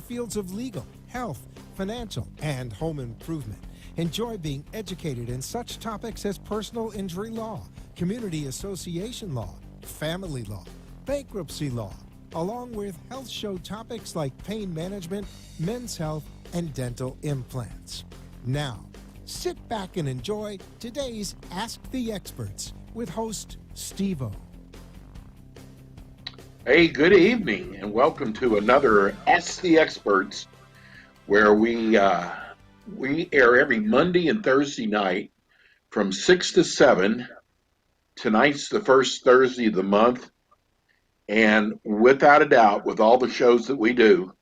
fields of legal, health, financial, and home improvement. Enjoy being educated in such topics as personal injury law, community association law, family law, bankruptcy law, along with health show topics like pain management, men's health, and dental implants. Now, sit back and enjoy today's Ask the Experts with host Steve-O. Hey, good evening, and welcome to another Ask the Experts, where we air every Monday and Thursday night from 6 to 7. Tonight's the first Thursday of the month, and without a doubt, with all the shows that we do,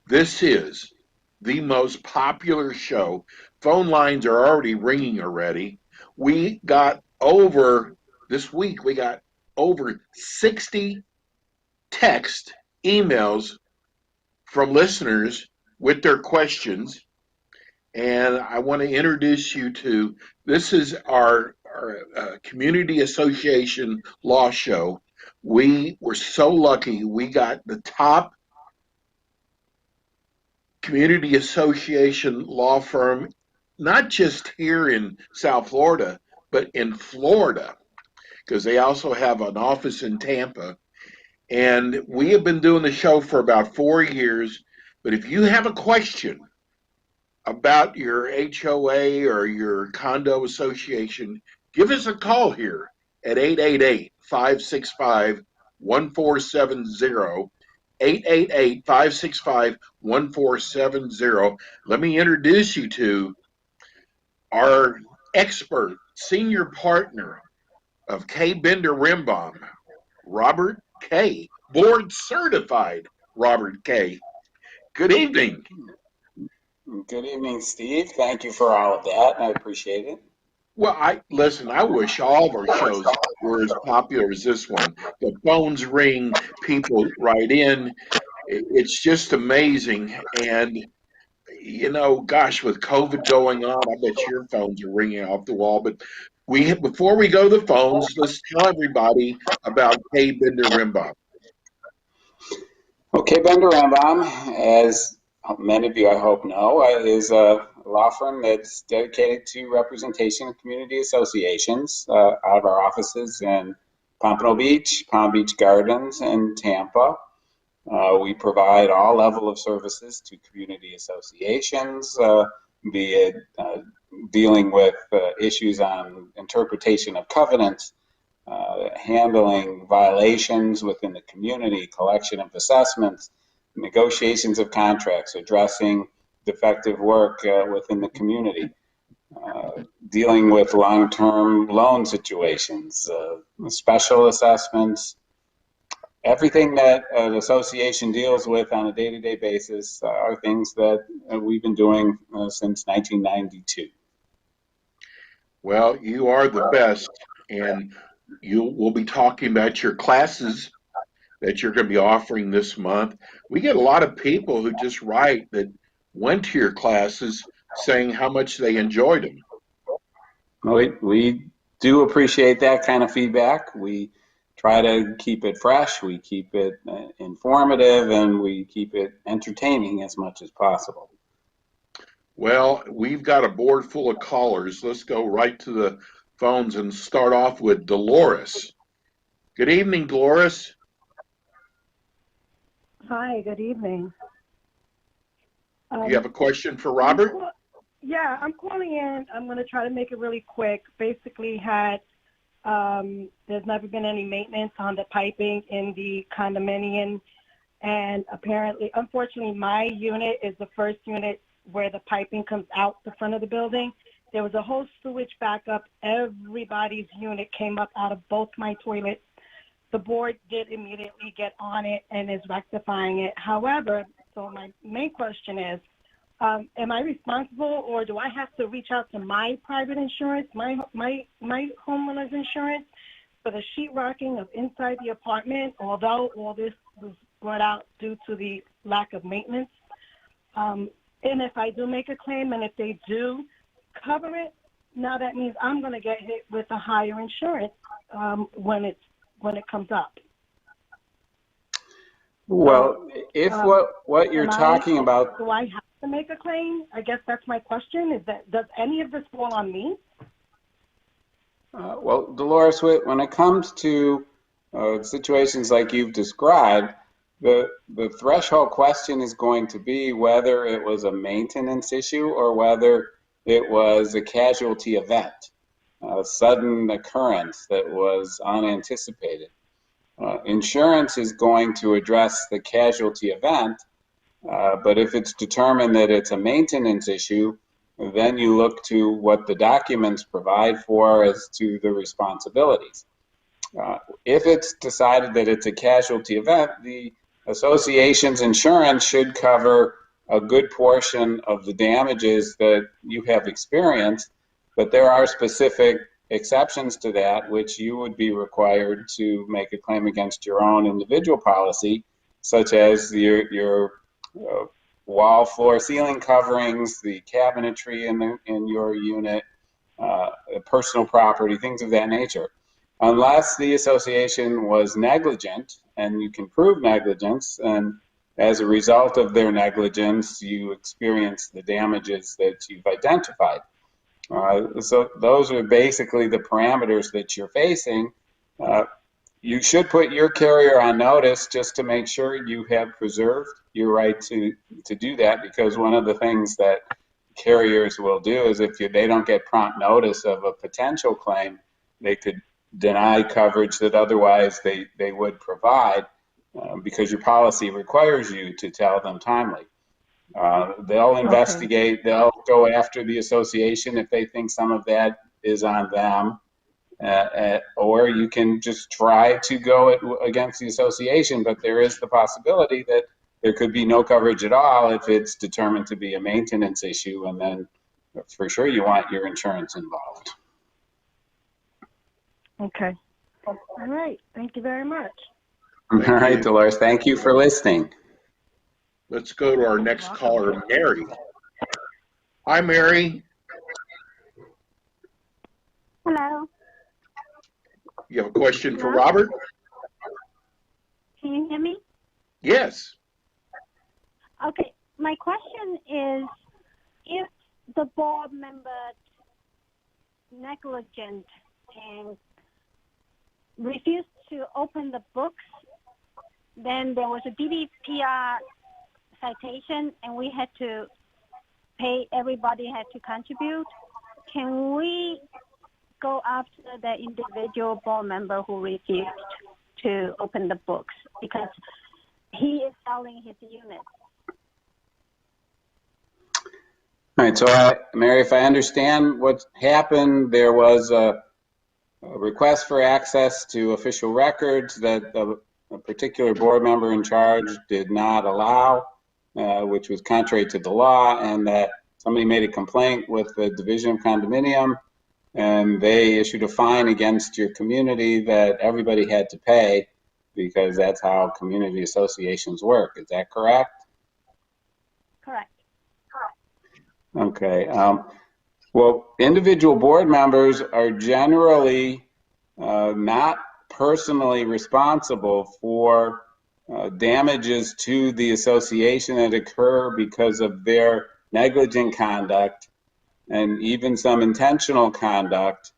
this is the most popular show. Phone lines are already ringing already. This week, we got over 60 text, emails from listeners with their questions. And I want to introduce you to this is our Community Association Law Show. We were so lucky. We got the top community association law firm, not just here in South Florida, but in Florida, because they also have an office in Tampa. And we have been doing the show for about 4 years. But if you have a question about your HOA or your condo association, give us a call here at 888-565-1470. 888-565-1470. Let me introduce you to our expert, senior partner of K. Bender Rimbaum, Robert K. Board certified Robert K. Good evening. Good evening, Steve. Thank you for all of that. I appreciate it. Well, I wish all of our shows were as popular as this one. The phones ring, people write in. It's just amazing. And, gosh, with COVID going on, I bet your phones are ringing off the wall. But before we go to the phones, let's tell everybody about K. Bender Rimbaum. Okay, Bender Rimbaum, as many of you I hope know, is a law firm that's dedicated to representation of community associations out of our offices in Pompano Beach, Palm Beach Gardens, and Tampa. We provide all level of services to community associations, be it dealing with issues on interpretation of covenants, handling violations within the community, collection of assessments, negotiations of contracts, addressing defective work within the community, dealing with long-term loan situations, special assessments. Everything that an association deals with on a day-to-day basis are things that we've been doing since 1992. Well, you are the best, and we'll be talking about your classes that you're going to be offering this month. We get a lot of people who just write that went to your classes saying how much they enjoyed them. We do appreciate that kind of feedback. We try to keep it fresh, we keep it informative, and we keep it entertaining as much as possible. Well, we've got a board full of callers. Let's go right to the phones and start off with Dolores. Good evening, Dolores. Hi, good evening. You have a question for Robert? I'm calling in. I'm going to try to make it really quick. Basically, there's never been any maintenance on the piping in the condominium, and apparently, unfortunately, my unit is the first unit where the piping comes out the front of the building. There was a whole sewage backup. Everybody's unit came up out of both my toilets. The board did immediately get on it and is rectifying it. However, so my main question is, am I responsible, or do I have to reach out to my private insurance, my homeowner's insurance, for the sheetrocking of inside the apartment, although all this was brought out due to the lack of maintenance? And if I do make a claim, and if they do cover it, now that means I'm going to get hit with a higher insurance when it comes up. Well, So, if um, what you're am I, talking about, do I have to make a claim? I guess that's my question. Is that, does any of this fall on me? well, Dolores, when it comes to situations like you've described, the threshold question is going to be whether it was a maintenance issue or whether it was a casualty event, a sudden occurrence that was unanticipated. Insurance is going to address the casualty event, but if it's determined that it's a maintenance issue, then you look to what the documents provide for as to the responsibilities. If it's decided that it's a casualty event, the association's insurance should cover a good portion of the damages that you have experienced, but there are specific exceptions to that, which you would be required to make a claim against your own individual policy, such as your uh, wall, floor, ceiling coverings, the cabinetry in your unit, personal property, things of that nature. Unless the association was negligent, and you can prove negligence, and as a result of their negligence, you experience the damages that you've identified. So those are basically the parameters that you're facing. Uh, you should put your carrier on notice just to make sure you have preserved your right to do that, because one of the things that carriers will do is if they don't get prompt notice of a potential claim, they could deny coverage that otherwise they would provide, because your policy requires you to tell them timely. They'll Okay. investigate, they'll go after the association if they think some of that is on them. Or you can just try to go against the association, but there is the possibility that there could be no coverage at all if it's determined to be a maintenance issue, and then for sure you want your insurance involved. Okay. All right. Thank you very much. All Thank right, you. Dolores, thank you for listening. Let's go to our You're next welcome. caller, Mary. Hi, Mary. Hello. You have a question for Hello. Robert? Can you hear me? Yes. Okay. My question is, if the board member negligent and refused to open the books, then there was a DDPR citation and we had to pay, everybody had to contribute. Can we go after the individual board member who refused to open the books because he is selling his unit? All right, so Mary, if I understand what happened, there was a request for access to official records that a particular board member in charge did not allow, which was contrary to the law, and that somebody made a complaint with the Division of Condominium, and they issued a fine against your community that everybody had to pay, because that's how community associations work. Is that correct? Correct. Okay. Well, individual board members are generally not personally responsible for damages to the association that occur because of their negligent conduct and even some intentional conduct,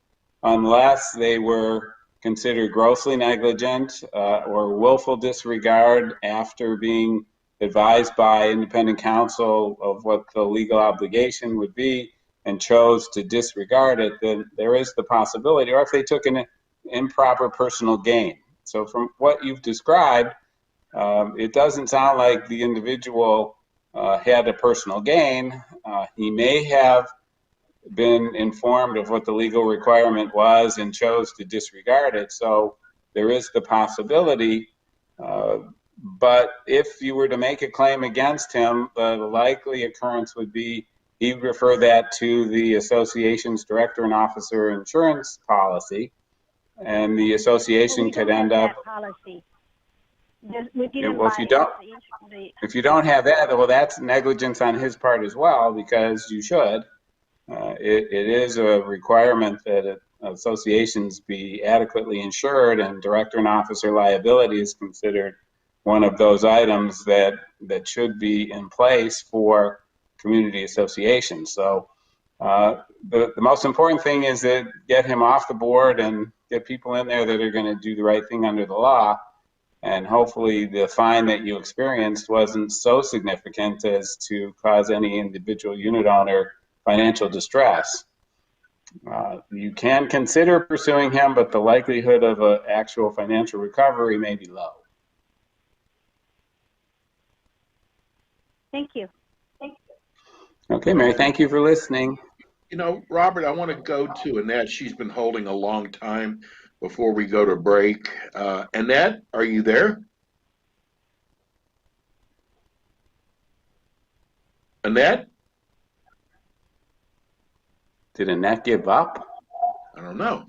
unless they were considered grossly negligent or willful disregard after being advised by independent counsel of what the legal obligation would be and chose to disregard it. Then there is the possibility, or if they took an improper personal gain. So from what you've described, it doesn't sound like the individual had a personal gain. He may have been informed of what the legal requirement was and chose to disregard it. So there is the possibility. But if you were to make a claim against him, the likely occurrence would be he'd refer that to the association's director and officer insurance policy, and the association could end up. That policy. We didn't Well, buy if you don't have that, well, that's negligence on his part as well, because you should. It is a requirement that associations be adequately insured, and director and officer liability is considered one of those items that should be in place for community associations. So the most important thing is that get him off the board and get people in there that are going to do the right thing under the law. And hopefully the fine that you experienced wasn't so significant as to cause any individual unit owner financial distress. You can consider pursuing him, but the likelihood of an actual financial recovery may be low. Thank you. Okay, Mary, thank you for listening. You know, Robert, I want to go to Annette. She's been holding a long time before we go to break. Annette, are you there? Annette? Did Annette give up? I don't know.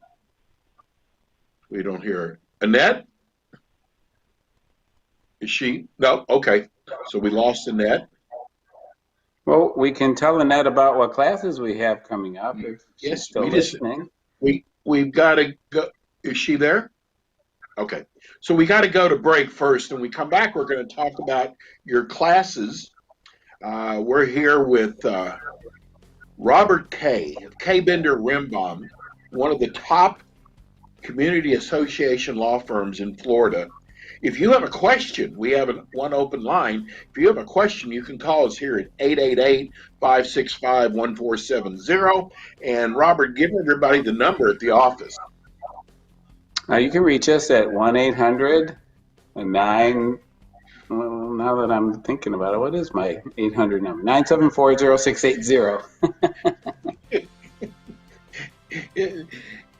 We don't hear her. Annette? Is she? No, okay. So we lost Annette. Well, we can tell Annette about what classes we have coming up if Yes, she's still we just- listening. We've got to go. Is she there? Okay. So we got to go to break first. When we come back, we're going to talk about your classes. We're here with Robert K. Bender Rimbaum, one of the top community association law firms in Florida. If you have a question, we have one open line. If you have a question, you can call us here at 888-565-1470. And Robert, give everybody the number at the office. You can reach us at 1-800-9. Well, now that I'm thinking about it, what is my 800 number? 974-0680.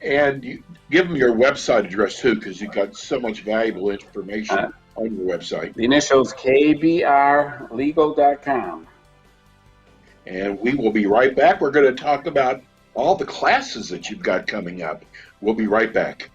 And you give them your website address too, because you've got so much valuable information on your website. The initials kbrlegal.com. And we will be right back. We're going to talk about all the classes that you've got coming up. We'll be right back.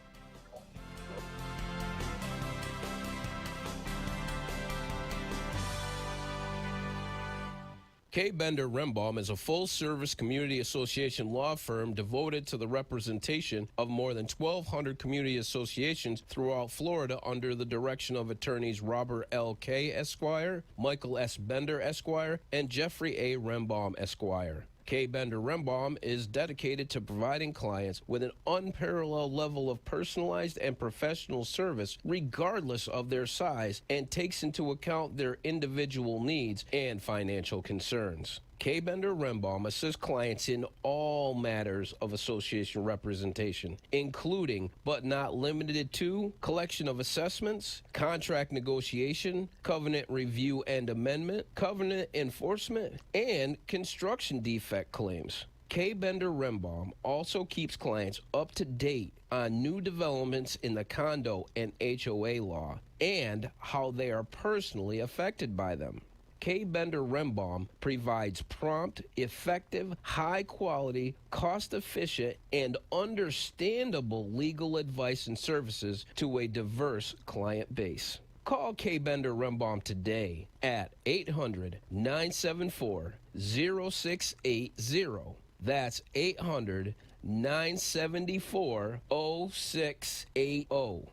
K. Bender Rimbaum is a full-service community association law firm devoted to the representation of more than 1,200 community associations throughout Florida under the direction of attorneys Robert L. K. Esquire, Michael S. Bender Esquire, and Jeffrey A. Rimbaum Esquire. K. Bender Rimbaum is dedicated to providing clients with an unparalleled level of personalized and professional service regardless of their size and takes into account their individual needs and financial concerns. K. Bender Rimbaum assists clients in all matters of association representation, including, but not limited to, collection of assessments, contract negotiation, covenant review and amendment, covenant enforcement, and construction defect claims. K. Bender Rimbaum also keeps clients up to date on new developments in the condo and HOA law and how they are personally affected by them. K. Bender Rimbaum provides prompt, effective, high-quality, cost-efficient, and understandable legal advice and services to a diverse client base. Call K. Bender Rimbaum today at 800-974-0680. That's 800-974-0680.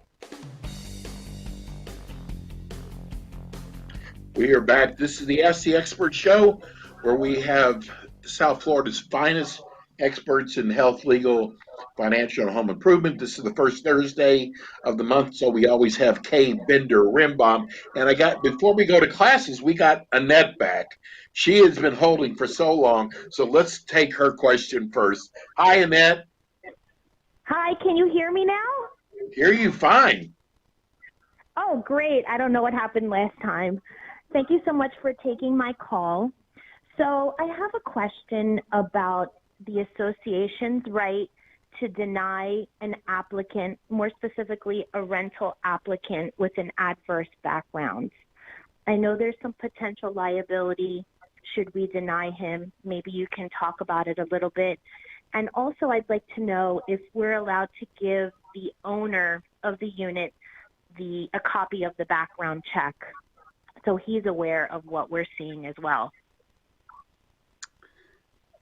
We are back. This is the Ask the Expert Show, where we have South Florida's finest experts in health, legal, financial, and home improvement. This is the first Thursday of the month, so we always have K. Bender Rimbaum. And before we go to classes, we got Annette back. She has been holding for so long, so let's take her question first. Hi, Annette. Hi, can you hear me now? Hear you fine. Oh, great. I don't know what happened last time. Thank you so much for taking my call. So I have a question about the association's right to deny an applicant, more specifically a rental applicant with an adverse background. I know there's some potential liability should we deny him. Maybe you can talk about it a little bit. And also I'd like to know if we're allowed to give the owner of the unit a copy of the background check, so he's aware of what we're seeing as well.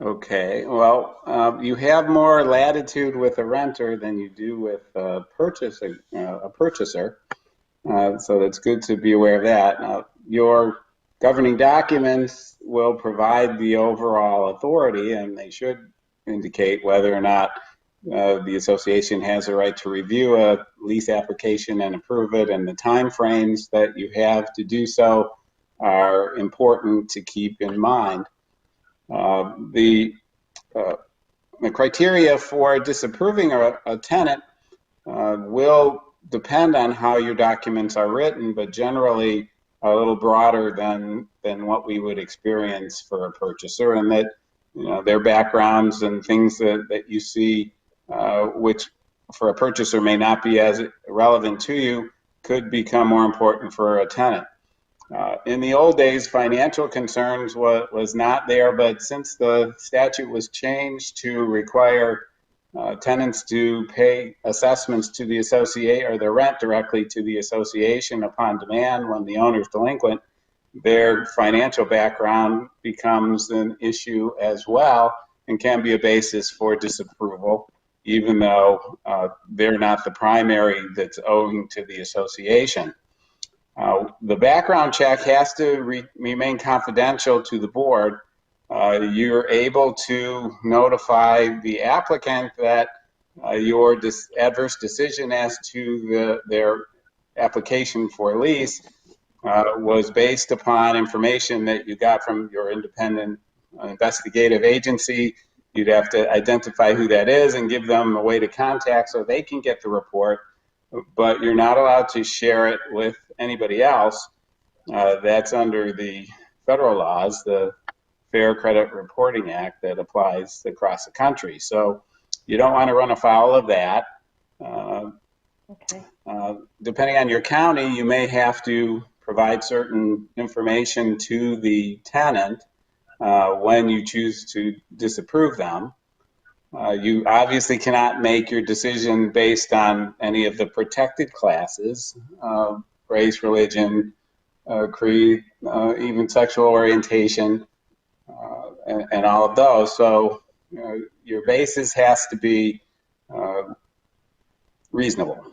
Okay, well, you have more latitude with a renter than you do with a purchaser. So it's good to be aware of that. Your governing documents will provide the overall authority, and they should indicate whether or not the association has a right to review a lease application and approve it, and the time frames that you have to do so are important to keep in mind. The criteria for disapproving a tenant will depend on how your documents are written, but generally a little broader than what we would experience for a purchaser, and that their backgrounds and things that you see, which for a purchaser may not be as relevant to you, could become more important for a tenant. In the old days, financial concerns was not there, but since the statute was changed to require tenants to pay assessments to the associate or their rent directly to the association upon demand when the owner's delinquent, their financial background becomes an issue as well and can be a basis for disapproval, even though they're not the primary that's owing to the association. The background check has to remain confidential to the board. You're able to notify the applicant that your adverse decision as to their application for lease was based upon information that you got from your independent investigative agency. You'd have to identify who that is and give them a way to contact so they can get the report, but you're not allowed to share it with anybody else. That's under the federal laws, the Fair Credit Reporting Act, that applies across the country. So you don't want to run afoul of that. Okay. Depending on your county, you may have to provide certain information to the tenant when you choose to disapprove them. You obviously cannot make your decision based on any of the protected classes, race, religion, creed, even sexual orientation, and all of those. So your basis has to be reasonable.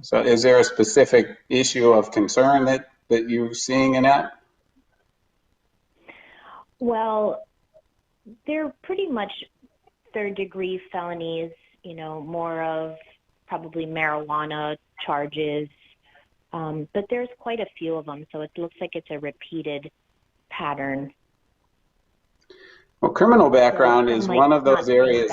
So is there a specific issue of concern that you're seeing in that? Well, they're pretty much third-degree felonies, more of probably marijuana charges, but there's quite a few of them, so it looks like it's a repeated pattern. Well, criminal background is one of those areas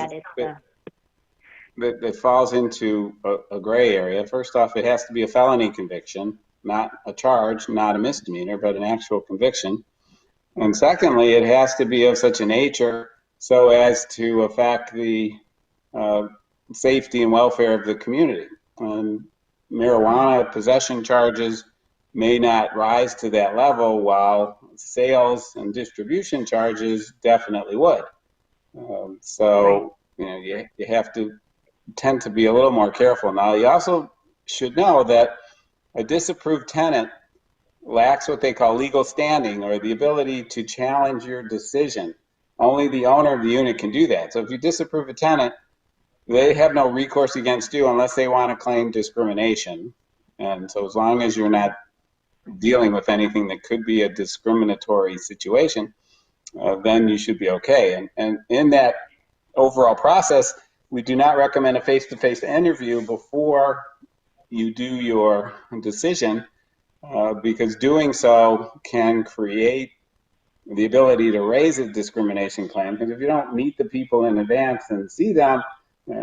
that falls into a gray area. First off, it has to be a felony conviction, not a charge, not a misdemeanor, but an actual conviction. And secondly, it has to be of such a nature so as to affect the safety and welfare of the community. Marijuana possession charges may not rise to that level, while sales and distribution charges definitely would. You have to tend to be a little more careful. Now, you also should know that a disapproved tenant lacks what they call legal standing, or the ability to challenge your decision. Only the owner of the unit can do that. So if you disapprove a tenant, they have no recourse against you unless they want to claim discrimination. And so as long as you're not dealing with anything that could be a discriminatory situation, then you should be okay. And in that overall process, we do not recommend a face-to-face interview before you do your decision, because doing so can create the ability to raise a discrimination claim. Because if you don't meet the people in advance and see them,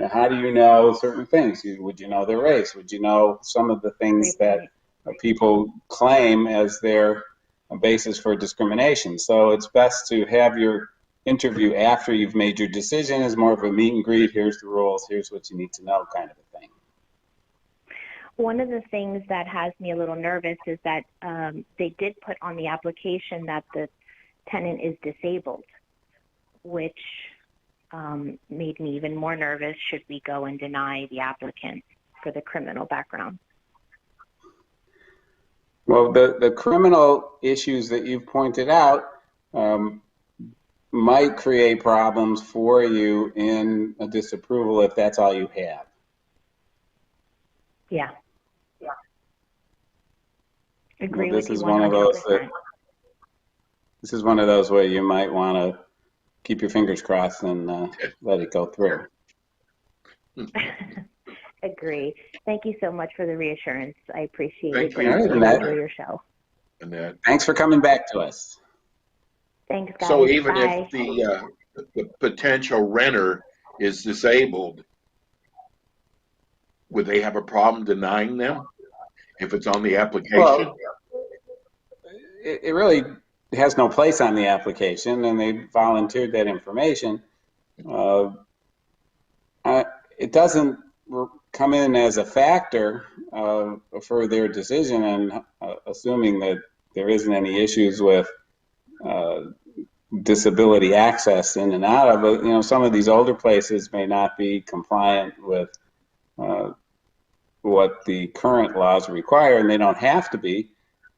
how do you know certain things? Would you know their race? Would you know some of the things that people claim as their basis for discrimination? So it's best to have your interview after you've made your decision, as more of a meet and greet. Here's the rules, here's what you need to know kind of a thing. One of the things that has me a little nervous is that they did put on the application that the tenant is disabled, which made me even more nervous should we go and deny the applicant for the criminal background. Well, the criminal issues that you've pointed out might create problems for you in a disapproval if that's all you have. Yeah. Agree this with is you one of those 100%. this is one of those where you might want to keep your fingers crossed and let it go through. Agree. Thank you so much for the reassurance. I appreciate Thank it greatly you. and enjoy your show. Annette. Thanks for coming back to us. Thanks, guys. So even Bye. if the potential renter is disabled, would they have a problem denying them if it's on the application? Well, it really has no place on the application, and they volunteered that information. It doesn't come in as a factor for their decision, and assuming that there isn't any issues with disability access in and out of it. You know, some of these older places may not be compliant with what the current laws require, and they don't have to be.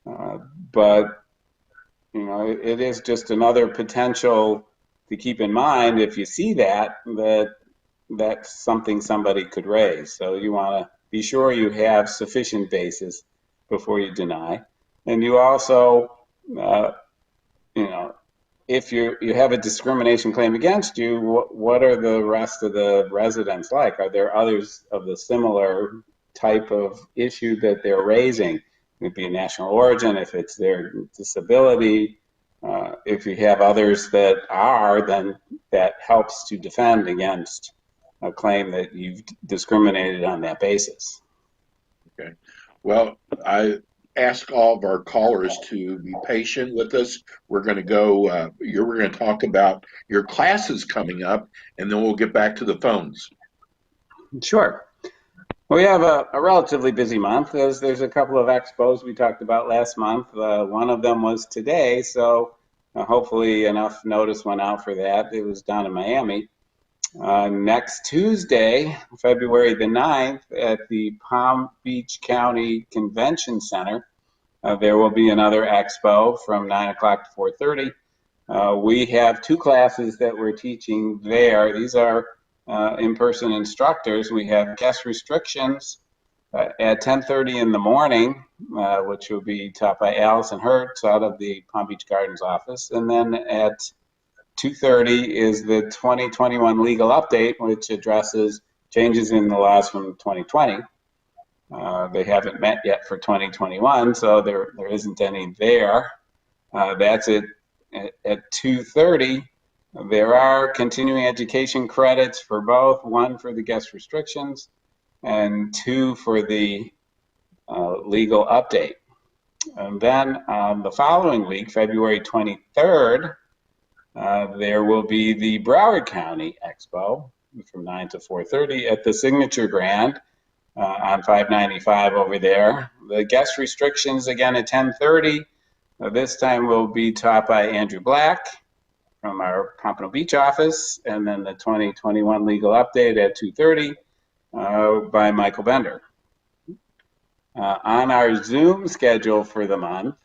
But you know, it is just another potential to keep in mind if you see that that's something somebody could raise. So you want to be sure you have sufficient basis before you deny, and you also, you know, if you have a discrimination claim against you, what are the rest of the residents like? Are there others of the similar type of issue that they're raising? It would be a national origin, if it's their disability. If you have others that are, then that helps to defend against a claim that you've discriminated on that basis. Okay. Well, I ask all of our callers to be patient with us. We're going to go, we're going to talk about your classes coming up, and then we'll get back to the phones. Sure. We have a relatively busy month, as there's a couple of expos we talked about last month. One of them was today, so hopefully enough notice went out for that. It was down in Miami. Next Tuesday, February the 9th, at the Palm Beach County Convention Center, there will be another expo from 9 o'clock to 4:30. We have two classes that we're teaching there. These are in-person instructors. We have guest restrictions at 10:30 in the morning, which will be taught by Allison Hertz out of the Palm Beach Gardens office. And then at 2:30 is the 2021 legal update, which addresses changes in the laws from 2020. They haven't met yet for 2021, so there isn't any there. That's it. At 2:30, there are continuing education credits for both, one for the guest restrictions and two for the legal update. And then the following week, February 23rd, there will be the Broward County Expo from 9 to 4:30 at the Signature Grand on 595 over there. The guest restrictions again at 10:30. This time will be taught by Andrew Black from our Pompano Beach office, and then the 2021 legal update at 2:30 by Michael Bender. On our Zoom schedule for the month,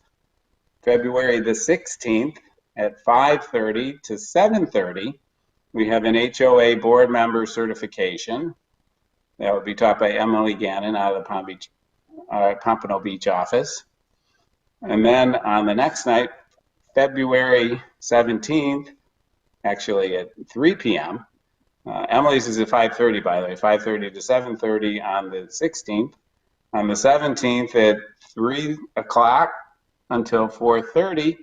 February the 16th at 5:30 to 7:30, we have an HOA board member certification. That would be taught by Emily Gannon out of the Pompano Beach office. And then on the next night, February 17th, actually at 3 p.m., Emily's is at 5:30, by the way, 5:30 to 7:30 on the 16th. On the 17th at 3 o'clock until 4:30,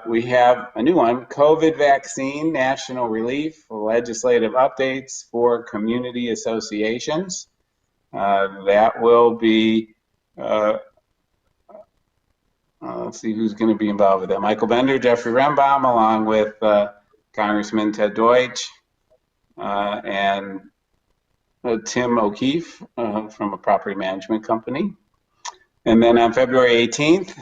we have a new one, COVID vaccine, national relief, legislative updates for community associations. That will be, let's see who's going to be involved with that. Michael Bender, Jeffrey Rembaum, along with Congressman Ted Deutsch and Tim O'Keefe from a property management company. And then on February 18th,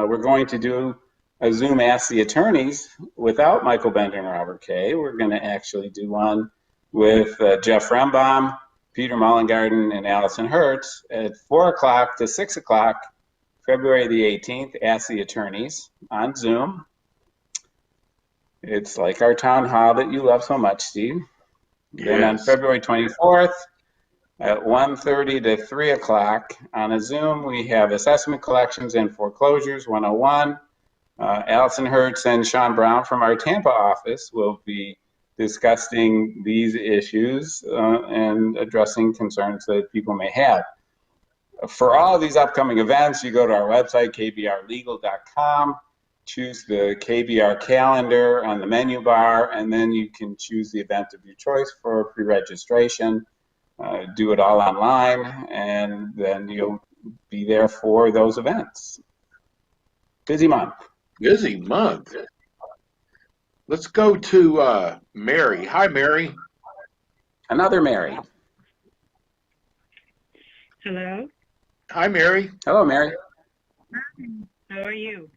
we're going to do a Zoom Ask the Attorneys without Michael Bender and Robert Kay. We're going to actually do one with Jeff Rembaum, Peter Mullengarden, and Allison Hertz at 4 o'clock to 6 o'clock, February the 18th, Ask the Attorneys on Zoom. It's like our town hall that you love so much, Steve. Yes. Then on February 24th, At 1:30 to 3 o'clock on a Zoom, we have assessment collections and foreclosures 101. Allison Hertz and Sean Brown from our Tampa office will be discussing these issues and addressing concerns that people may have. For all of these upcoming events, you go to our website, kbrlegal.com, choose the KBR calendar on the menu bar, and then you can choose the event of your choice for pre-registration. Do it all online, and then you'll be there for those events. Busy month. Busy month. Let's go to Mary. Hi, Mary. Another Mary. Hello. Hi, Mary. Hello, Mary. How are you?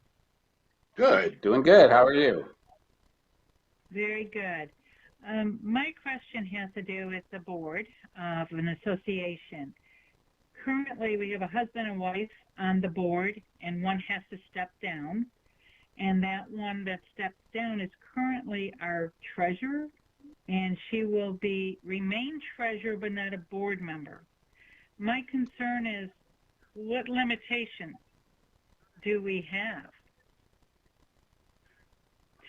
Good. Doing good. How are you? Very good. My question has to do with the board of an association. Currently, we have a husband and wife on the board, and one has to step down. And that one that steps down is currently our treasurer, and she will remain treasurer but not a board member. My concern is, what limitations do we have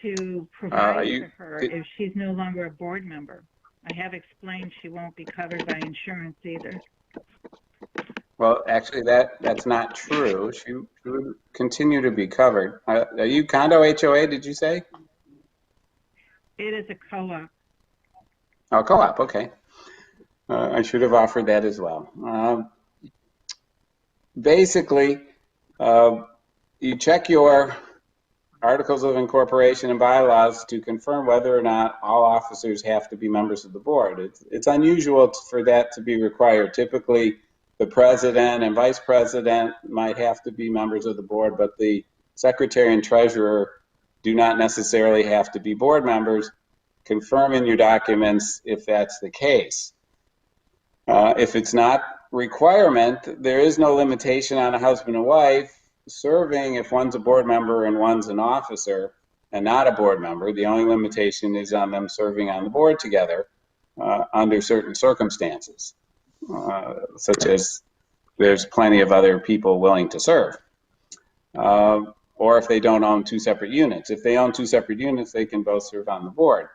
to provide for her if she's no longer a board member? I have explained she won't be covered by insurance either. Well, actually, that's not true. She would continue to be covered. Are you condo HOA, did you say? It is a co-op. Oh, co-op, okay. I should have offered that as well. Basically, you check your articles of incorporation and bylaws to confirm whether or not all officers have to be members of the board. It's unusual for that to be required. Typically, the president and vice president might have to be members of the board, but the secretary and treasurer do not necessarily have to be board members. Confirm in your documents if that's the case. If it's not requirement, there is no limitation on a husband and wife serving if one's a board member and one's an officer and not a board member. The only limitation is on them serving on the board together under certain circumstances, such as there's plenty of other people willing to serve. Or if they don't own two separate units. If they own two separate units, they can both serve on the board.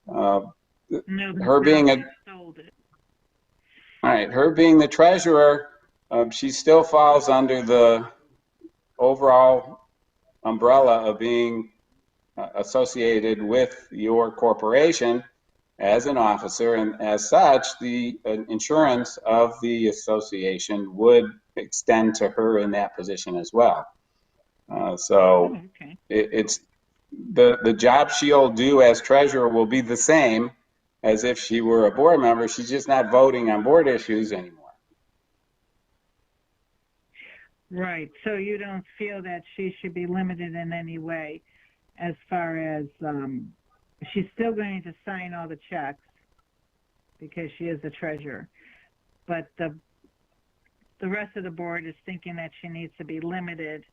Her being the treasurer, she still falls under the overall umbrella of being associated with your corporation as an officer, and as such, the insurance of the association would extend to her in that position as well. It's the job she'll do as treasurer will be the same as if she were a board member. She's just not voting on board issues anymore. Right. So you don't feel that she should be limited in any way as far as she's still going to sign all the checks because she is the treasurer. But the rest of the board is thinking that she needs to be limited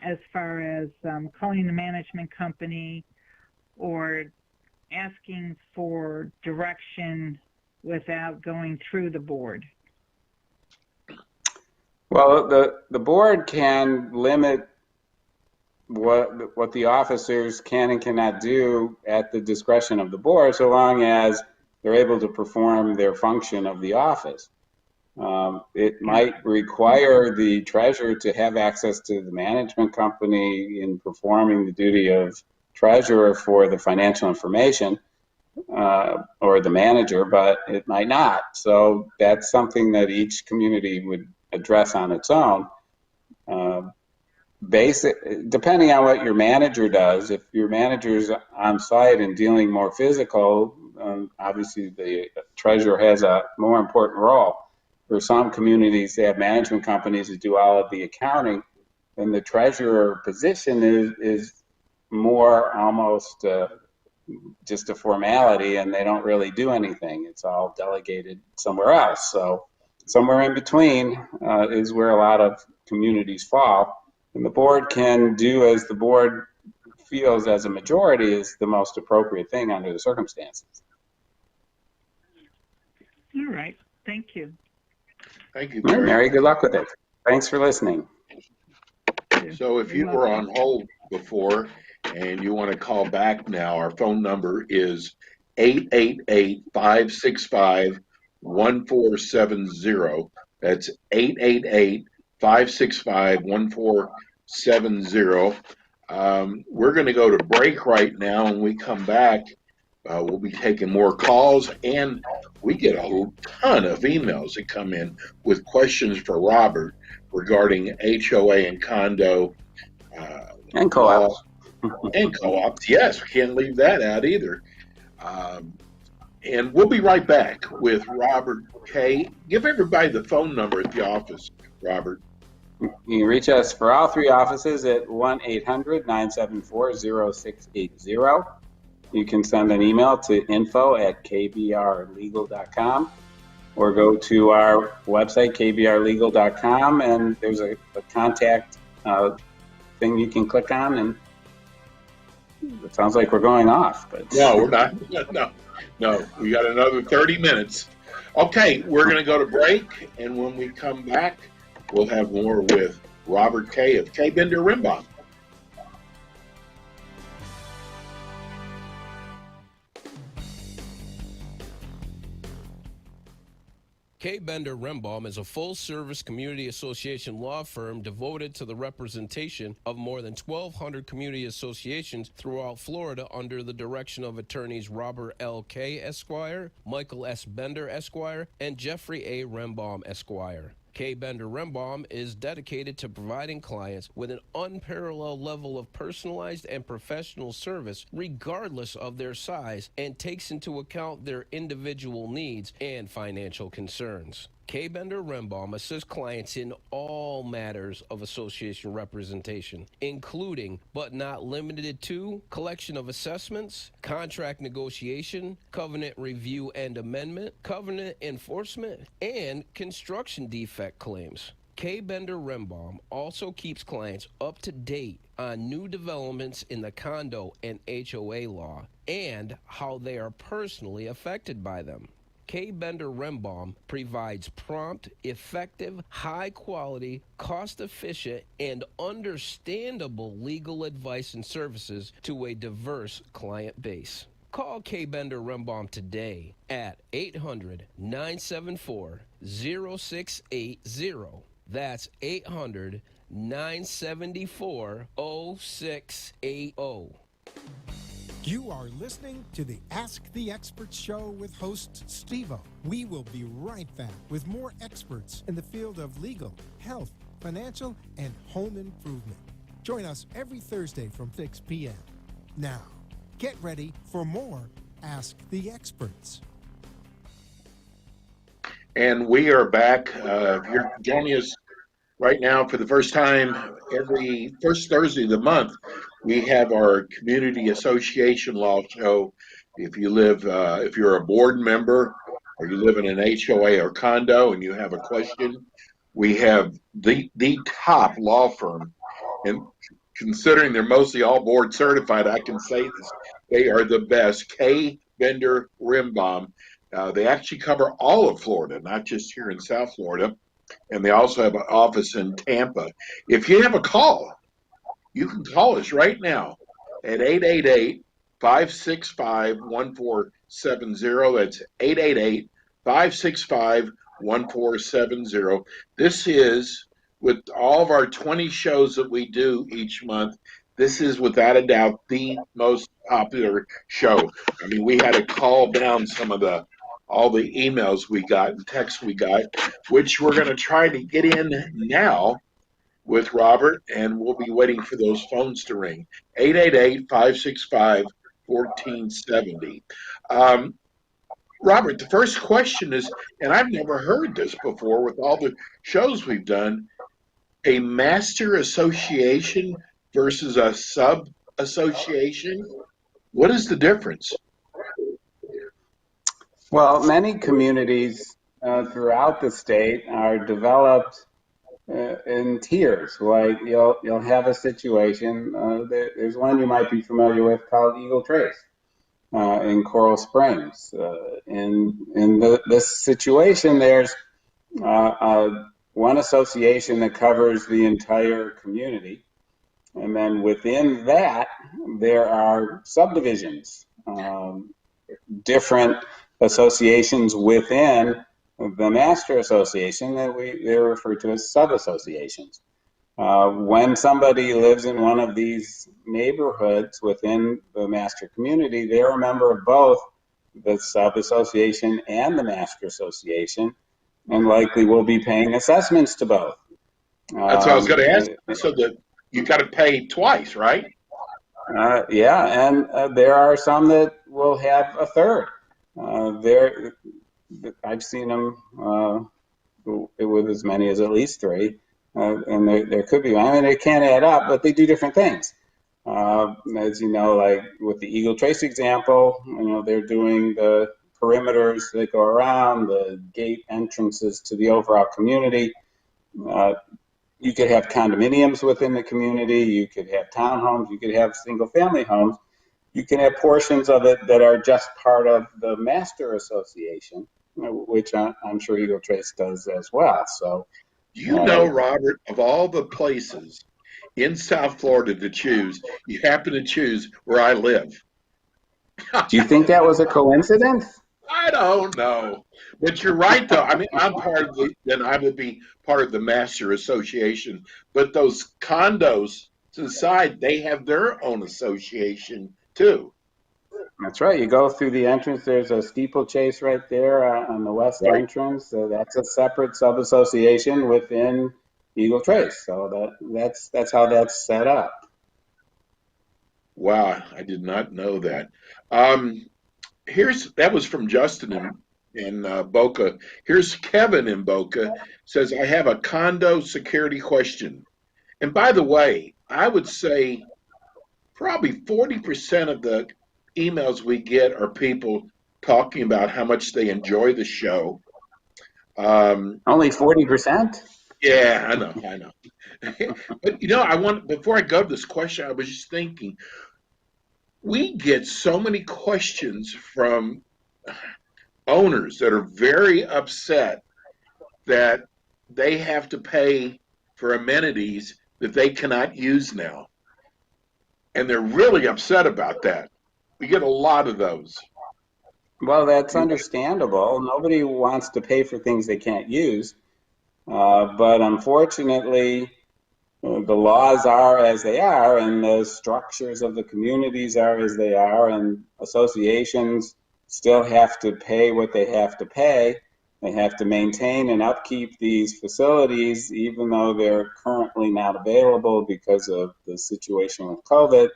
as far as calling the management company or asking for direction without going through the board. Well, the board can limit what the officers can and cannot do at the discretion of the board, so long as they're able to perform their function of the office. It might require the treasurer to have access to the management company in performing the duty of treasurer for the financial information, or the manager, but it might not. So that's something that each community would address on its own. Depending on what your manager does, if your manager's on site and dealing more physical, obviously the treasurer has a more important role. For some communities, they have management companies that do all of the accounting, and the treasurer position is more almost just a formality, and they don't really do anything. It's all delegated somewhere else. So somewhere in between is where a lot of communities fall. And the board can do as the board feels as a majority is the most appropriate thing under the circumstances. All right. Thank you. Thank you, All right, Mary. Mary, good luck with it. Thanks for listening. So if you were on hold before and you want to call back now, our phone number is 888-565-1470. That's 888-565-1470. We're going to go to break right now. When we come back, we'll be taking more calls, and we get a ton of emails that come in with questions for Robert regarding HOA and condo And law co-ops. and co-ops. Yes, we can't leave that out either. And we'll be right back with Robert Kay. Give everybody the phone number at the office, Robert. You can reach us for all three offices at 1-800-974-0680. You can send an email to info@kbrlegal.com or go to our website, kbrlegal.com, and there's a contact thing you can click on, and it sounds like we're going off. But No, we're not. No, we got another 30 minutes. Okay, we're going to go to break, and when we come back, we'll have more with Robert Kay of K. Bender Rimbaugh. K. Bender Rembaum is a full-service community association law firm devoted to the representation of more than 1,200 community associations throughout Florida under the direction of attorneys Robert L. Kay, Esquire, Michael S. Bender, Esquire, and Jeffrey A. Rembaum, Esquire. K. Bender Rembaum is dedicated to providing clients with an unparalleled level of personalized and professional service regardless of their size and takes into account their individual needs and financial concerns. K. Bender Rembaum assists clients in all matters of association representation, including, but not limited to, collection of assessments, contract negotiation, covenant review and amendment, covenant enforcement, and construction defect claims. K. Bender Rembaum also keeps clients up to date on new developments in the condo and HOA law and how they are personally affected by them. K. Bender Rembaum provides prompt, effective, high-quality, cost-efficient, and understandable legal advice and services to a diverse client base. Call K. Bender Rembaum today at 800-974-0680. That's 800-974-0680. You are listening to the Ask the Experts show with host Steve-O. We will be right back with more experts in the field of legal, health, financial, and home improvement. Join us every Thursday from 6 p.m. Now, get ready for more Ask the Experts. And we are back. If you're joining us right now for the first time, every first Thursday of the month, we have our community association law show. If you're a board member or you live in an HOA or condo and you have a question, we have the top law firm. And considering they're mostly all board certified, I can say this, they are the best. K. Bender Rimbaum. They actually cover all of Florida, not just here in South Florida. And they also have an office in Tampa. If you have a call, you can call us right now at 888-565-1470. That's 888-565-1470. This is, with all of our 20 shows that we do each month, this is without a doubt the most popular show. I mean, we had to call down some of all the emails we got and texts we got, which we're going to try to get in now with Robert, and we'll be waiting for those phones to ring. 888-565-1470. Robert, the first question is, and I've never heard this before with all the shows we've done, a master association versus a sub-association. What is the difference? Well, many communities throughout the state are developed in tiers. Like you'll have a situation. There's one you might be familiar with called Eagle Trace, in Coral Springs. In this situation, there's one association that covers the entire community. And then within that, there are subdivisions, different associations within the master association that they're referred to as sub-associations. When somebody lives in one of these neighborhoods within the master community, they're a member of both the sub-association and the master association, and likely will be paying assessments to both. That's what I was going to ask. So that you got to pay twice, right? Yeah, and there are some that will have a third. I've seen them with as many as at least three, and there could be. I mean, they can't add up, but they do different things. As you know, like with the Eagle Trace example, they're doing the perimeters that go around, the gate entrances to the overall community. You could have condominiums within the community, you could have townhomes, you could have single-family homes. You can have portions of it that are just part of the master association, which I'm sure Eagle Trace does as well. So, Robert, of all the places in South Florida to choose, you happen to choose where I live. Do you think that was a coincidence? I don't know, but you're right though. I mean, I'm part of then I would be part of the master association, but those condos to the side, they have their own association too. That's right. You go through the entrance. There's a steeplechase right there on the west entrance. So that's a separate sub-association within Eagle Trace. So that's how that's set up. Wow, I did not know that. That was from Justin in Boca. Here's Kevin in Boca, says, I have a condo security question. And by the way, I would say probably 40% of the emails we get are people talking about how much they enjoy the show. Only 40%? Yeah, I know. But before I go to this question, I was just thinking, we get so many questions from owners that are very upset that they have to pay for amenities that they cannot use now. And they're really upset about that. We get a lot of those. Well, that's understandable. Nobody wants to pay for things they can't use. But unfortunately, the laws are as they are, and the structures of the communities are as they are, and associations still have to pay what they have to pay. They have to maintain and upkeep these facilities, even though they're currently not available because of the situation with COVID.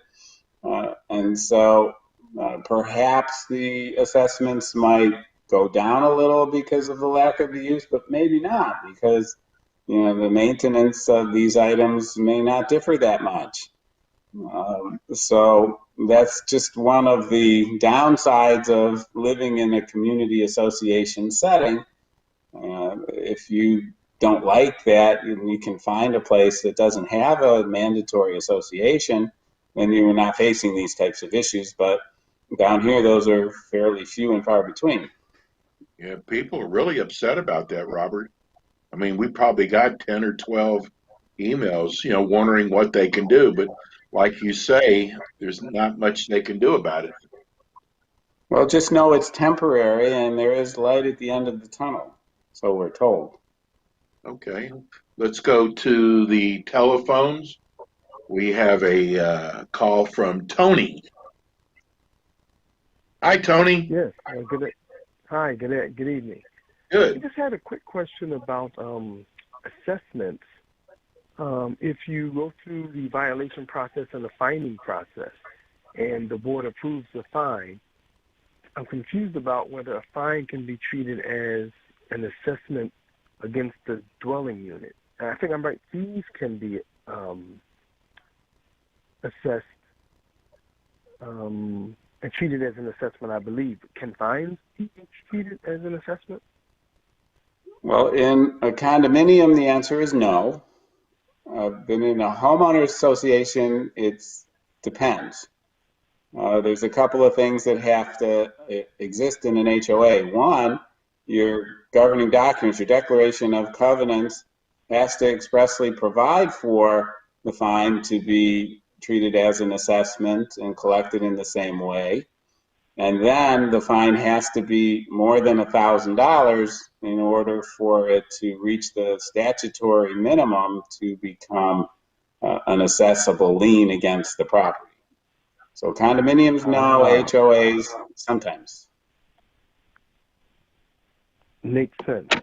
And so perhaps the assessments might go down a little because of the lack of the use, but maybe not, because the maintenance of these items may not differ that much. So that's just one of the downsides of living in a community association setting. If you don't like that, you can find a place that doesn't have a mandatory association, then you're not facing these types of issues. But down here, those are fairly few and far between. Yeah, people are really upset about that, Robert. I mean, we probably got 10 or 12 emails, wondering what they can do. But like you say, there's not much they can do about it. Well, just know it's temporary and there is light at the end of the tunnel. So we're told. Okay, let's go to the telephones. We have a call from Tony. Hi, Tony. Yes. Hi. Good evening. Good. I just had a quick question about assessments. If you go through the violation process and the finding process, and the board approves the fine, I'm confused about whether a fine can be treated as an assessment against the dwelling unit. And I think I'm right. Fees can be assessed and treated as an assessment, I believe. Can fines be treated as an assessment? Well, in a condominium, the answer is no. But in a homeowners association, it depends. there's a couple of things that have to exist in an HOA. One, your governing documents, your declaration of covenants has to expressly provide for the fine to be treated as an assessment and collected in the same way. And then the fine has to be more than $1,000 in order for it to reach the statutory minimum to become an assessable lien against the property. So condominiums, no. HOAs, sometimes. Makes sense.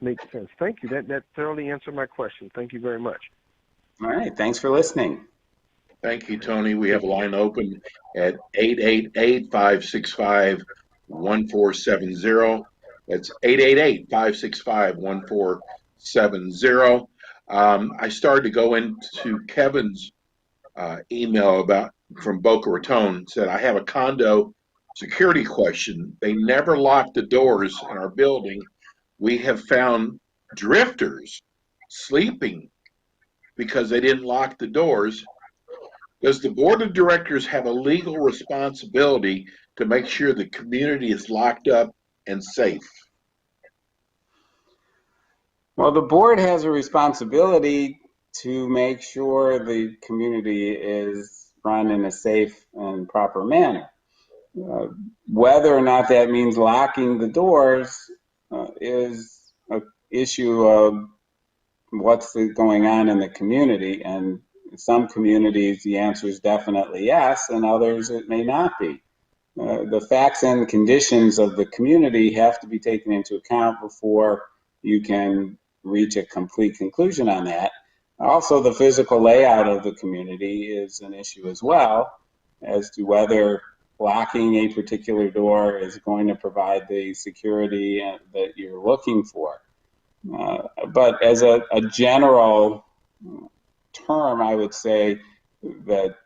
Thank you. That thoroughly answered my question. Thank you very much. All right. Thanks for listening. Thank you, Tony. We have a line open at 888-565-1470. That's 888-565-1470. I started to go into Kevin's email from Boca Raton. Said, I have a condo security question. They never lock the doors in our building. We have found drifters sleeping because they didn't lock the doors. Does the board of directors have a legal responsibility to make sure the community is locked up and safe? Well, the board has a responsibility to make sure the community is run in a safe and proper manner. Whether or not that means locking the doors is an issue of what's going on in the community. And in some communities, the answer is definitely yes, and others it may not be. The facts and conditions of the community have to be taken into account before you can reach a complete conclusion on that. Also, the physical layout of the community is an issue as well as to whether locking a particular door is going to provide the security that you're looking for. But as a general term, I would say that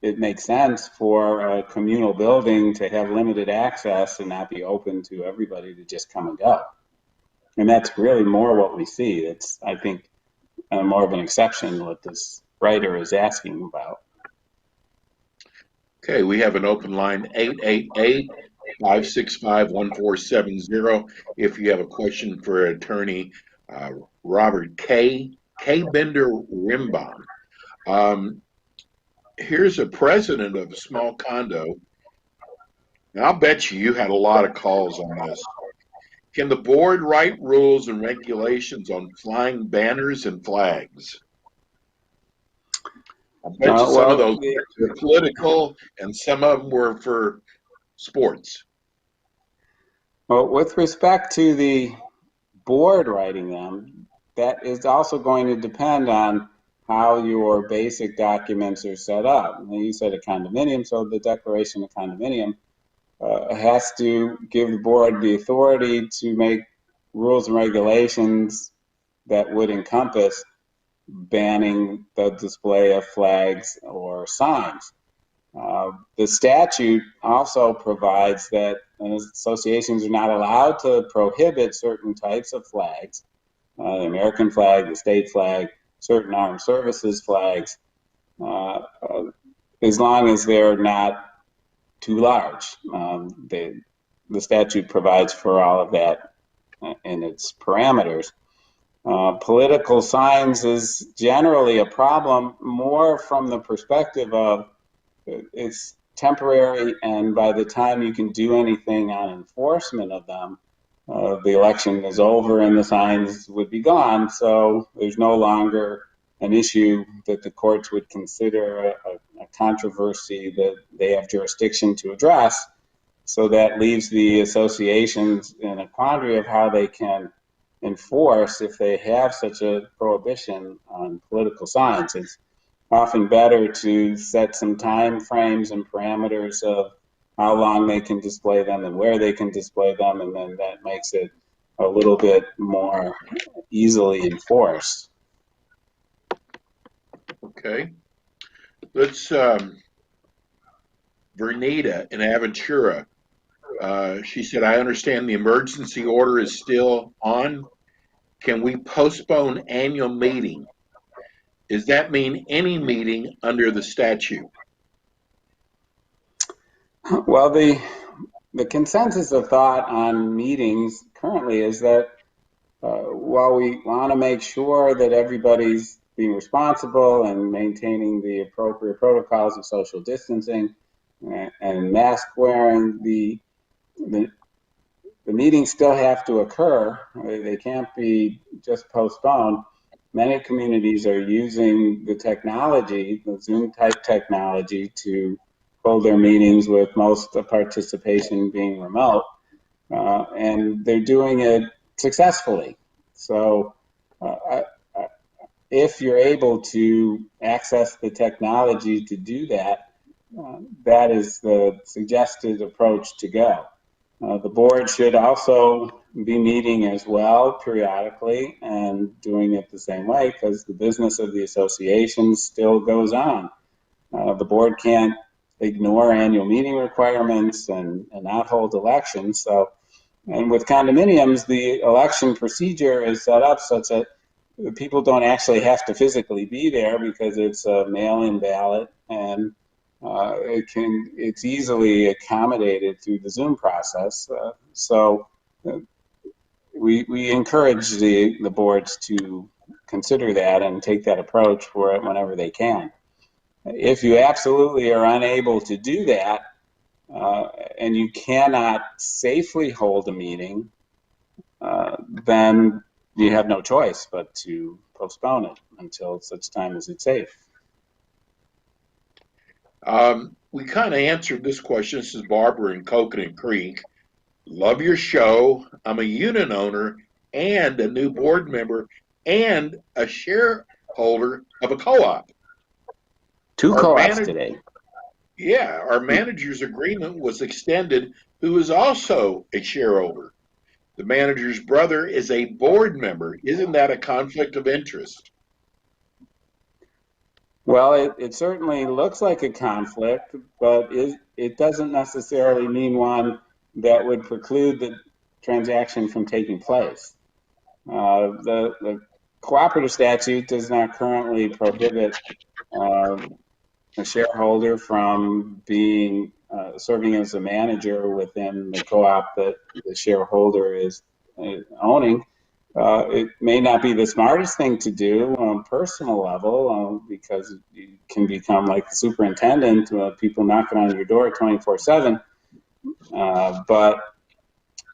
it makes sense for a communal building to have limited access and not be open to everybody to just come and go. And that's really more what we see. It's, I think, more of an exception what this writer is asking about. Okay, we have an open line, 888-565-1470. If you have a question for attorney Robert K. Bender Rimbaum. Here's a president of a small condo, and I'll bet you had a lot of calls on this. Can the board write rules and regulations on flying banners and flags? I bet you some of those were political and some of them were for sports. Well, with respect to the board writing them, that is also going to depend on how your basic documents are set up. And you said a condominium, so the declaration of condominium has to give the board the authority to make rules and regulations that would encompass banning the display of flags or signs. The statute also provides that associations are not allowed to prohibit certain types of flags, the American flag, the state flag, certain armed services flags, as long as they're not too large. The statute provides for all of that in its parameters. Political signs is generally a problem more from the perspective of it's temporary, and by the time you can do anything on enforcement of them, the election is over and the signs would be gone. So there's no longer an issue that the courts would consider a controversy that they have jurisdiction to address. So that leaves the associations in a quandary of how they can enforce if they have such a prohibition on political signs. It's often better to set some time frames and parameters of how long they can display them and where they can display them, and then that makes it a little bit more easily enforced. Okay. Let's, Vernita in Aventura. She said, I understand the emergency order is still on. Can we postpone annual meeting? Does that mean any meeting under the statute? Well, the consensus of thought on meetings currently is that while we want to make sure that everybody's being responsible and maintaining the appropriate protocols of social distancing and mask wearing, the meetings still have to occur. They can't be just postponed. Many communities are using the technology, the Zoom type technology, to hold their meetings, with most of participation being remote, and they're doing it successfully. So if you're able to access the technology to do that, that is the suggested approach to go. The board should also be meeting as well periodically and doing it the same way, because the business of the association still goes on. The board can't ignore annual meeting requirements and not hold elections. So, and with condominiums, the election procedure is set up such that people don't actually have to physically be there, because it's a mail-in ballot, and it's easily accommodated through the Zoom process. We encourage the boards to consider that and take that approach for it whenever they can. If you absolutely are unable to do that, and you cannot safely hold a meeting, then you have no choice but to postpone it until such time as it's safe. We kind of answered this question. This is Barbara in Coconut Creek. Love your show. I'm a unit owner and a new board member and a shareholder of a co-op. Two co-ops today. Yeah, our manager's agreement was extended, who is also a shareholder. The manager's brother is a board member. Isn't that a conflict of interest? Well, it certainly looks like a conflict, but it doesn't necessarily mean one that would preclude the transaction from taking place. The cooperative statute does not currently prohibit a shareholder from being serving as a manager within the co-op that the shareholder is owning. It may not be the smartest thing to do on a personal level, because you can become like the superintendent, people knocking on your door 24/7. But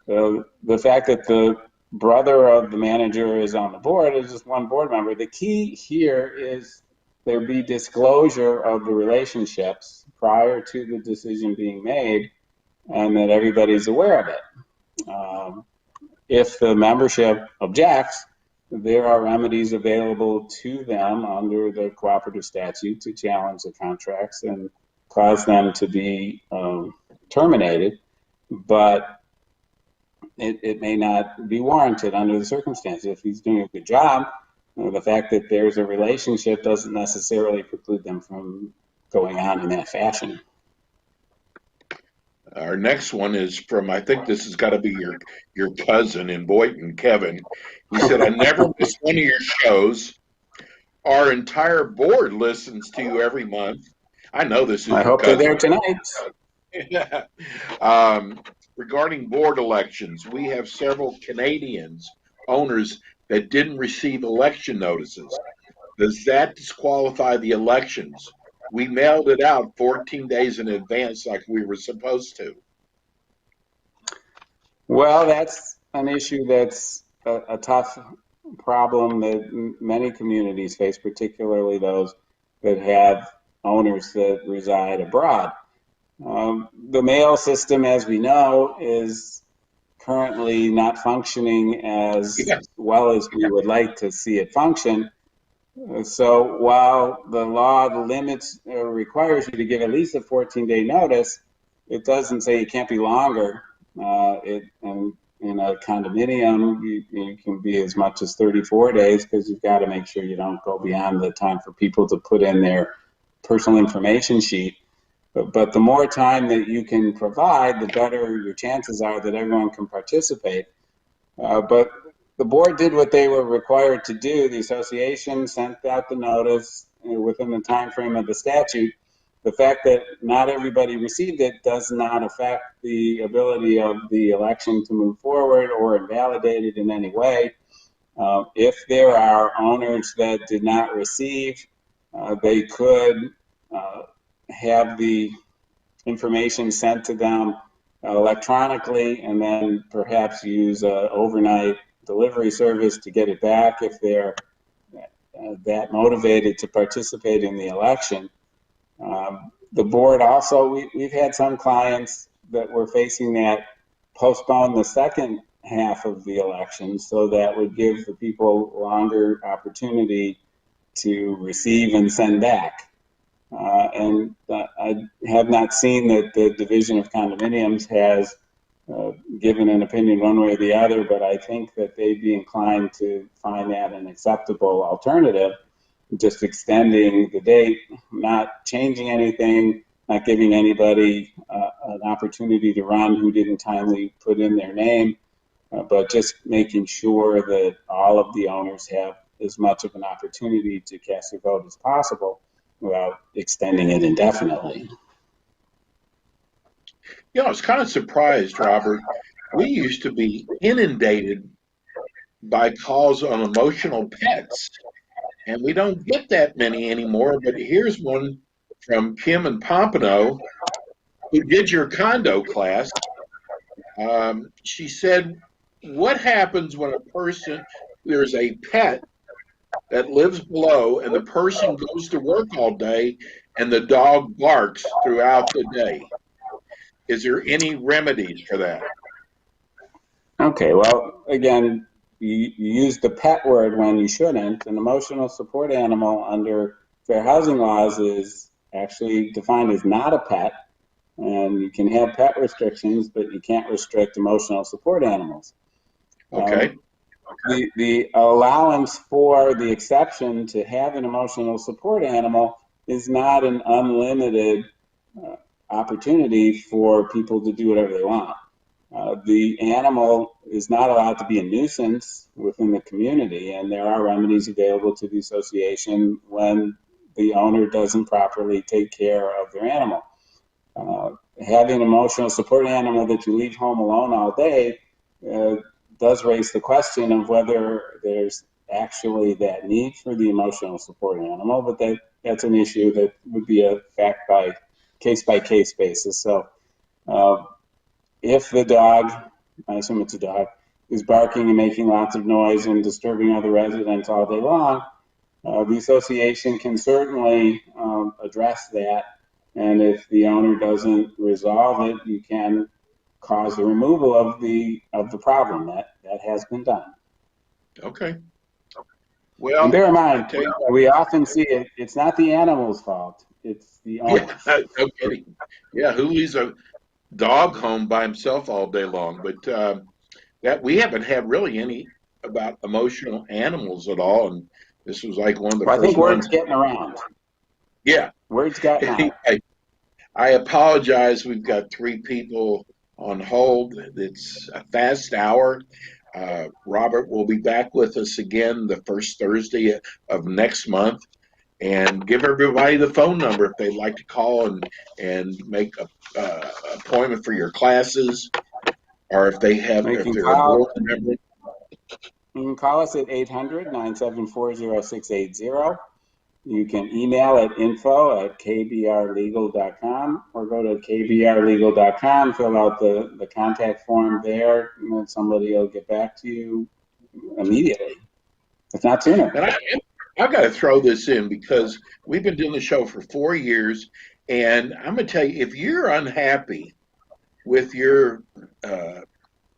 the fact that the brother of the manager is on the board is just one board member. The key here is there be disclosure of the relationships prior to the decision being made, and that everybody's aware of it. If the membership objects, there are remedies available to them under the cooperative statute to challenge the contracts and cause them to be terminated, but it may not be warranted under the circumstances. If he's doing a good job, the fact that there's a relationship doesn't necessarily preclude them from going on in that fashion. Our next one is from, I think this has got to be your cousin in Boynton, Kevin. He said, I never miss one of your shows. Our entire board listens to you every month. I know this is I hope cousin. They're there tonight. Regarding board elections, we have several Canadians, owners, that didn't receive election notices. Does that disqualify the elections? We mailed it out 14 days in advance like we were supposed to. Well, that's an issue that's a tough problem that many communities face, particularly those that have owners that reside abroad. The mail system, as we know, is currently not functioning as well as we would like to see it function. So while the law limits requires you to give at least a 14-day notice, it doesn't say it can't be longer. And in a condominium, you can be as much as 34 days, because you've got to make sure you don't go beyond the time for people to put in their personal information sheet. But the more time that you can provide, the better your chances are that everyone can participate. But the board did what they were required to do. The association sent out the notice within the time frame of the statute, the fact that not everybody received it does not affect the ability of the election to move forward or invalidate it in any way. If there are owners that did not receive, they could have the information sent to them electronically, and then perhaps use an overnight delivery service to get it back if they're that motivated to participate in the election. The board also, we've had some clients that were facing that postpone the second half of the election, so that would give the people longer opportunity to receive and send back. And I have not seen that the Division of Condominiums has given an opinion one way or the other, but I think that they'd be inclined to find that an acceptable alternative, just extending the date, not changing anything, not giving anybody an opportunity to run who didn't timely put in their name, but just making sure that all of the owners have as much of an opportunity to cast their vote as possible without extending it indefinitely. You know, I was kind of surprised, Robert. We used to be inundated by calls on emotional pets, and we don't get that many anymore. But here's one from Kim in Pompano, who did your condo class. She said, what happens when there's a pet that lives below and the person goes to work all day and the dog barks throughout the day? Is there any remedies for that? Okay, well, again, you use the pet word when you shouldn't. An emotional support animal under fair housing laws is actually defined as not a pet, and you can have pet restrictions, but you can't restrict emotional support animals. Okay. The allowance for the exception to have an emotional support animal is not an unlimited opportunity for people to do whatever they want. The animal is not allowed to be a nuisance within the community, and there are remedies available to the association when the owner doesn't properly take care of their animal. Having an emotional support animal that you leave home alone all day does raise the question of whether there's actually that need for the emotional support animal, but that's an issue that would be a case-by-case basis. So if the dog, I assume it's a dog, is barking and making lots of noise and disturbing other residents all day long, the association can certainly address that. And if the owner doesn't resolve it, you can cause the removal of the problem. That has been done. Okay. Well, and bear in mind, we often see it's not the animal's fault, it's the owner. Yeah, no kidding. Yeah, who leaves a dog home by himself all day long? But that we haven't had really any about emotional animals at all, and this was like one of the first I think word's ones. getting around. Yeah. Word's gotten out. I apologize. We've got 3 people on hold. It's a fast hour. Robert will be back with us again the first Thursday of next month, and give everybody the phone number if they'd like to call and make a appointment for your classes, or if they have if they're a board member. You can call us at 800-974-0680. You can email at info@kbrlegal.com, or go to kbrlegal.com, fill out the contact form there, and then somebody will get back to you immediately, if not sooner. And I've got to throw this in because we've been doing the show for 4 years, and I'm going to tell you, if you're unhappy with your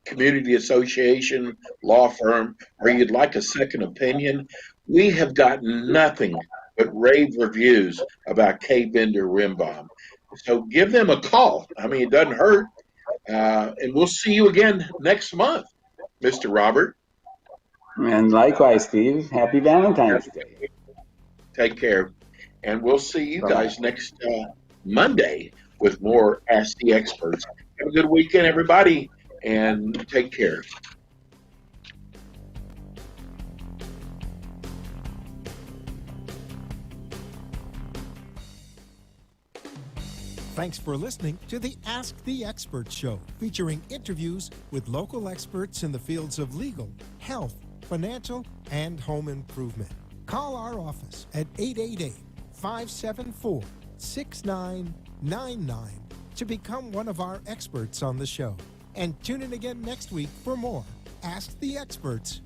community association, law firm, or you'd like a second opinion, we have gotten nothing but rave reviews about K. Bender Rimbaum. So give them a call. I mean, it doesn't hurt. And we'll see you again next month, Mr. Robert. And likewise, Steve. Happy Valentine's Day. Take care. And we'll see you guys next Monday with more Ask the Experts. Have a good weekend, everybody, and take care. Thanks for listening to the Ask the Expert Show, featuring interviews with local experts in the fields of legal, health, financial, and home improvement. Call our office at 888-574-6999 to become one of our experts on the show. And tune in again next week for more Ask the Experts